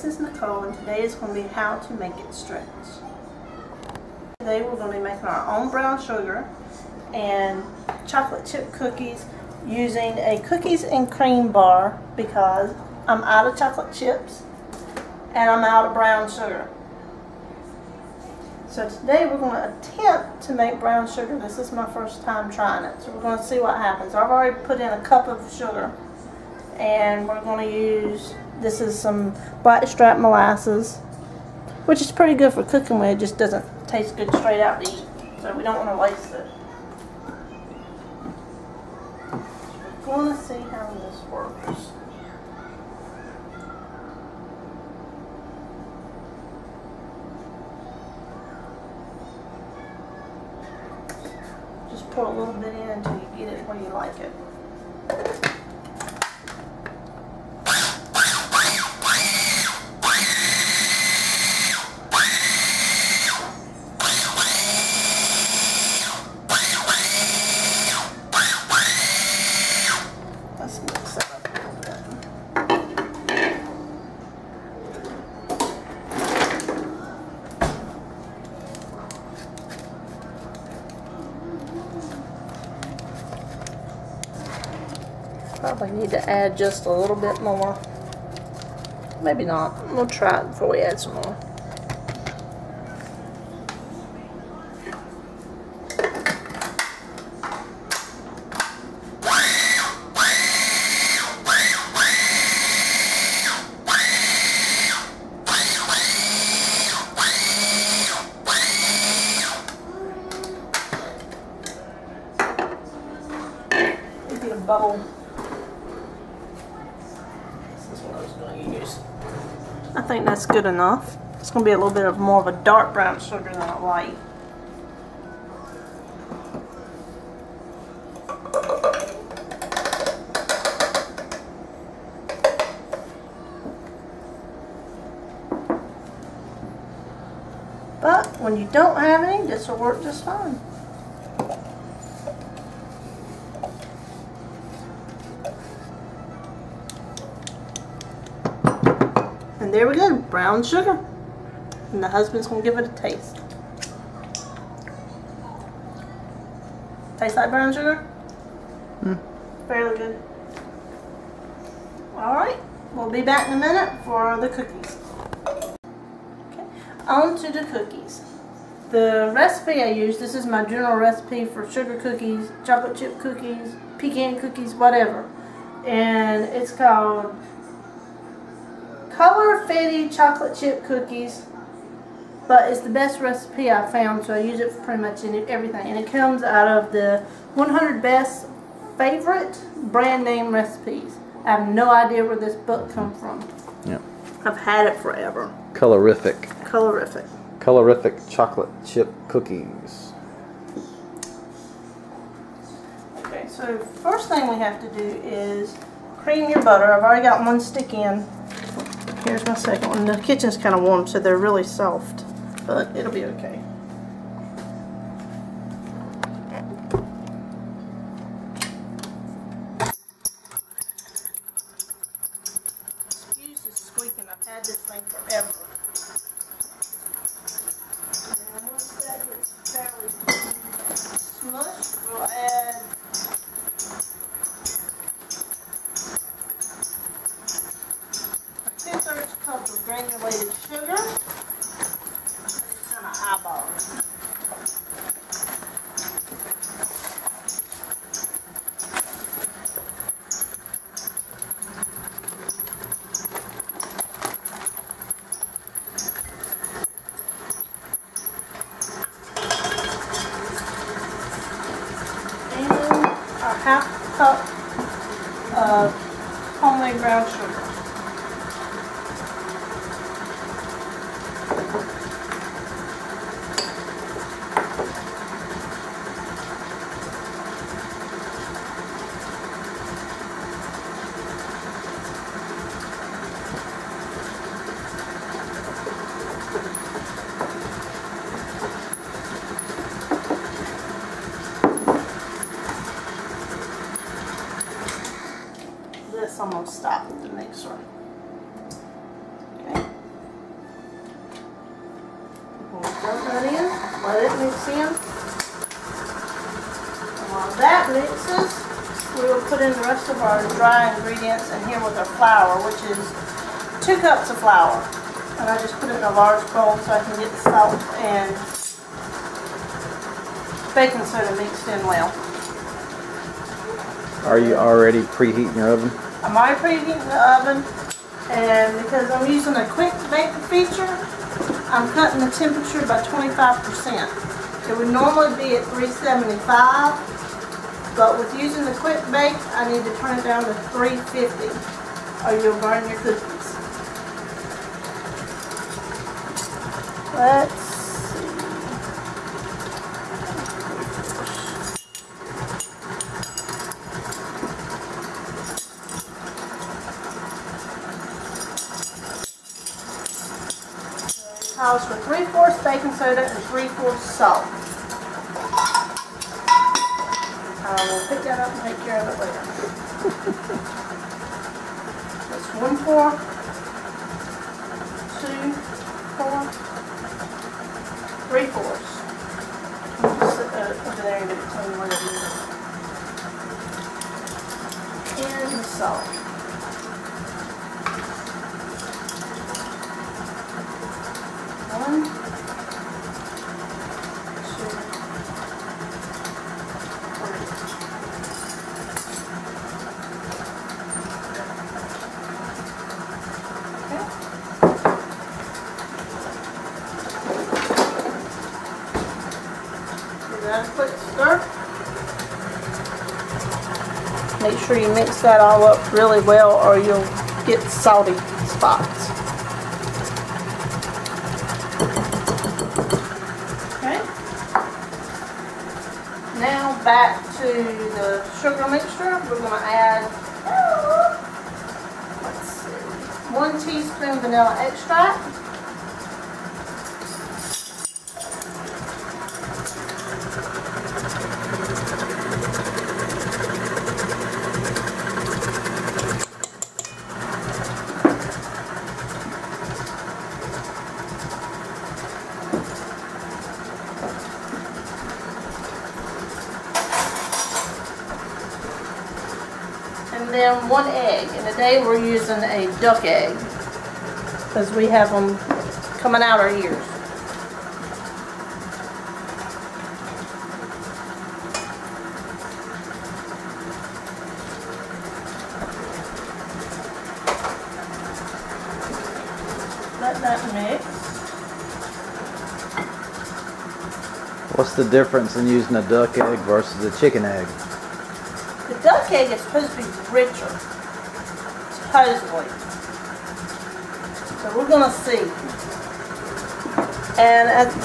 this is Nicole, and today is going to be how to make it stretch. Today we're going to be making our own brown sugar and chocolate chip cookies using a cookies and cream bar because I'm out of chocolate chips and I'm out of brown sugar. So today we're going to attempt to make brown sugar. This is my first time trying it, so we're going to see what happens. I've already put in a cup of sugar, and we're going to use, this is some blackstrap molasses, which is pretty good for cooking with. It just doesn't taste good straight out to eat, so we don't want to waste it. We're going to see how this works. Just pour a little bit in until you get it where you like it. Let's mix it up a little bit. Probably need to add just a little bit more. Maybe not. We'll try it before we add some more. Maybe a bowl. I think that's good enough. It's going to be a little bit of more of a dark brown sugar than a light. But when you don't have any, this will work just fine. And there we go, brown sugar. And the husband's going to give it a taste. Tastes like brown sugar? Fairly good. Alright, we'll be back in a minute for the cookies. Okay, on to the cookies. The recipe I use, this is my general recipe for sugar cookies, chocolate chip cookies, pecan cookies, whatever. And it's called Color Fetty chocolate chip cookies, but it's the best recipe I found, so I use it for pretty much everything. And it comes out of the 100 best favorite brand name recipes. I have no idea where this book comes from. Yeah. I've had it forever. Colorific. Colorific. Colorific chocolate chip cookies. Okay, so first thing we have to do is cream your butter. I've already got one stick in. Here's my second one. The kitchen's kind of warm, so they're really soft, but it'll be okay. Excuse the squeaking. I've had this thing forever. And once that gets fairly smushed, we'll add cup of granulated sugar, kind of eyeballs. And a half cup of homemade brown sugar. this, I'm going to stop the mixer. Okay. let it mix in. And while that mixes, we will put in the rest of our dry ingredients in here with our flour, which is 2 cups of flour. And I just put it in a large bowl so I can get the salt and baking soda mixed in well. Are you already preheating your oven? I'm already preheating the oven, and because I'm using a quick bake feature, I'm cutting the temperature by 25%. It would normally be at 375, but with using the quick bake, I need to turn it down to 350, or you'll burn your cookies. Let's see. It calls for 3/4 baking soda and 3/4 salt. I will pick that up and take care of it later. That's 1/4, 2/4, 3/4. Just sit over there and get it clean where it is. And the salt. One, 2, 3. Okay. Give that a quick stir. Make sure you mix that all up really well or you'll get salty spots. Now back to the sugar mixture. We're going to add, let's see, 1 teaspoon vanilla extract. And then 1 egg. And today we're using a duck egg because we have them coming out our ears. Let that mix. What's the difference in using a duck egg versus a chicken egg? The duck egg is supposed to be richer, supposedly. So we're going to see. And it's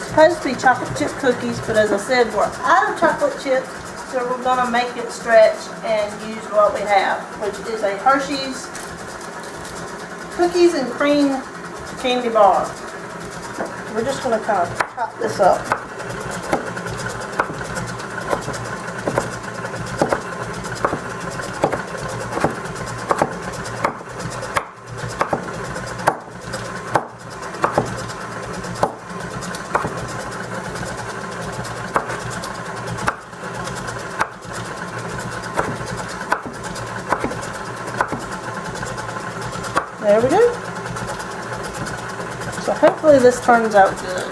supposed to be chocolate chip cookies, but as I said, we're out of chocolate chips, so we're going to make it stretch and use what we have, which is a Hershey's cookies and cream candy bar. We're just going to kind of chop this up. There we go. So hopefully this turns out good.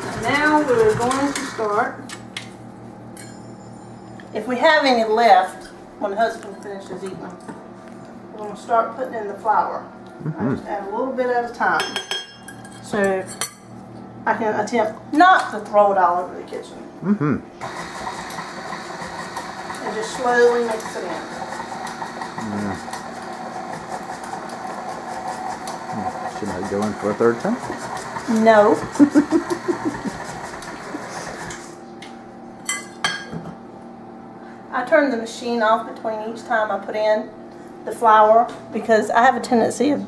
And now we're going to start. If we have any left when the husband finishes eating them, we're going to start putting in the flour. I just add a little bit at a time. So I can attempt not to throw it all over the kitchen. And just slowly mix it in. Should I go in for a 3rd time? No. I turn the machine off between each time I put in the flour because I have a tendency of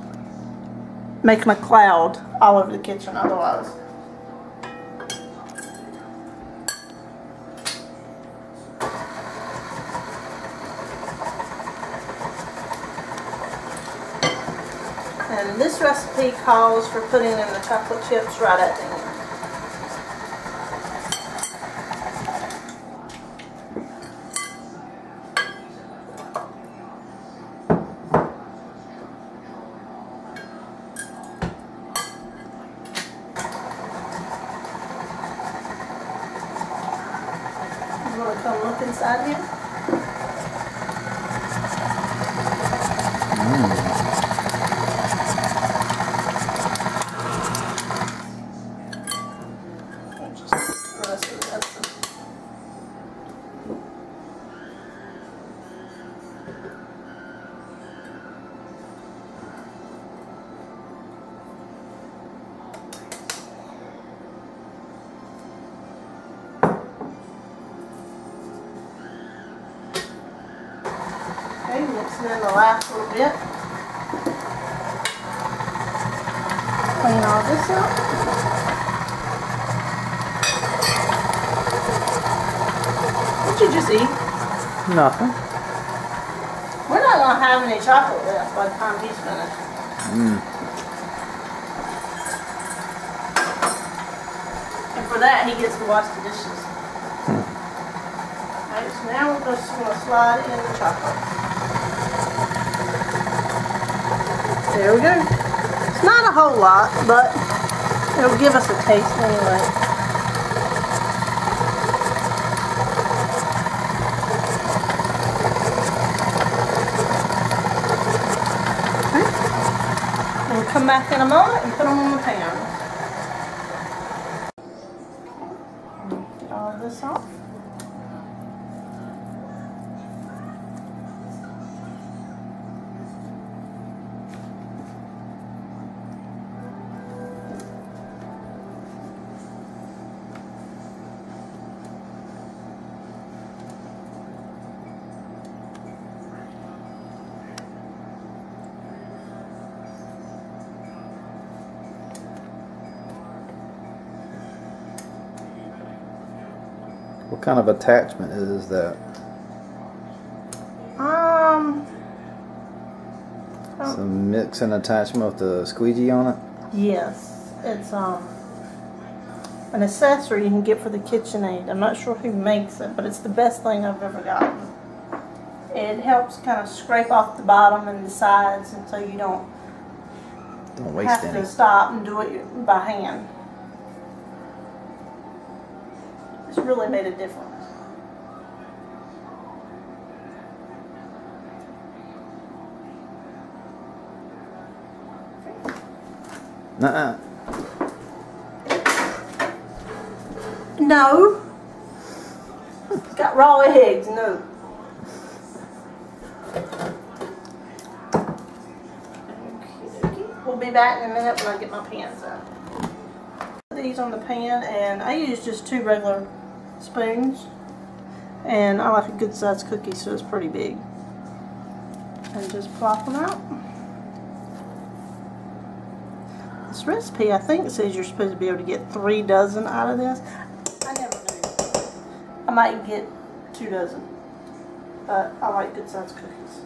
making a cloud all over the kitchen otherwise. And this recipe calls for putting in the chocolate chips right at the end. You want to come look inside here? Okay, mixing in the last little bit. Clean all this up. What'd you just eat? Nothing. We're not going to have any chocolate left by the time he's finished. And for that, he gets to wash the dishes. Alright, so now we're just going to slide in the chocolate. There we go. It's not a whole lot, but it'll give us a taste anyway. Okay. We'll come back in a moment and put them on the pan. Get all of this off. What kind of attachment is that? Some mixing attachment with the squeegee on it? Yes, it's an accessory you can get for the KitchenAid. I'm not sure who makes it, but it's the best thing I've ever gotten. It helps kind of scrape off the bottom and the sides, and so you don't waste have any. to stop and do it by hand. It's really made a difference. Nuh-uh. No. It's got raw eggs, no. We'll be back in a minute when I get my pans out. Put these on the pan, and I use just 2 regular spoons. And I like a good sized cookie, so it's pretty big. And just plop them out. This recipe, I think, says you're supposed to be able to get 3 dozen out of this. I never knew. I might get 2 dozen, but I like good sized cookies.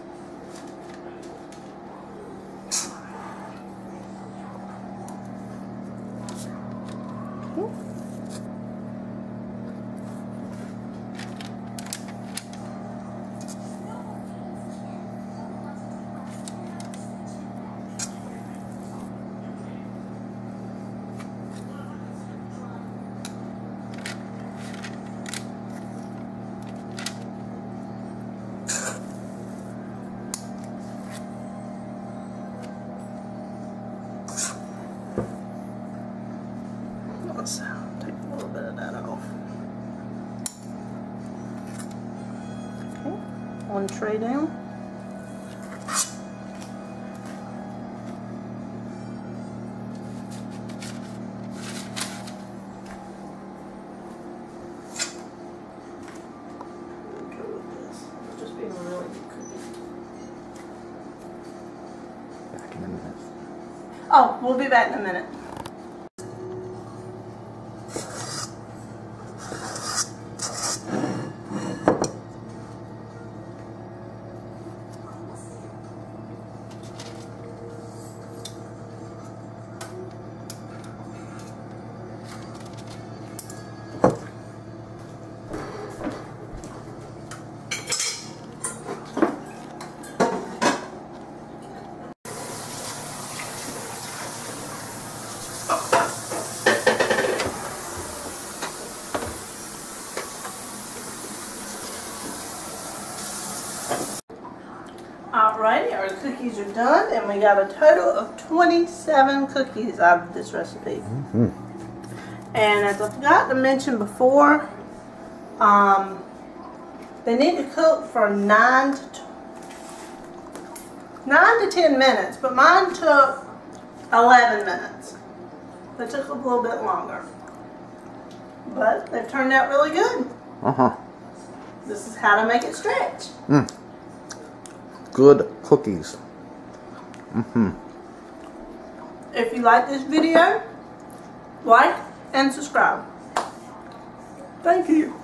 Let's take a little bit of that off. Okay, 1 tray down. Go with this. It'll just be a really good cookie. Back in a minute. Oh, we'll be back in a minute. Alrighty, our cookies are done, and we got a total of 27 cookies out of this recipe. And as I forgot to mention before, they need to cook for 9 to 10 minutes, but mine took 11 minutes. They took a little bit longer, but they've turned out really good. This is how to make it stretch. Good cookies. If you like this video, like and subscribe. Thank you.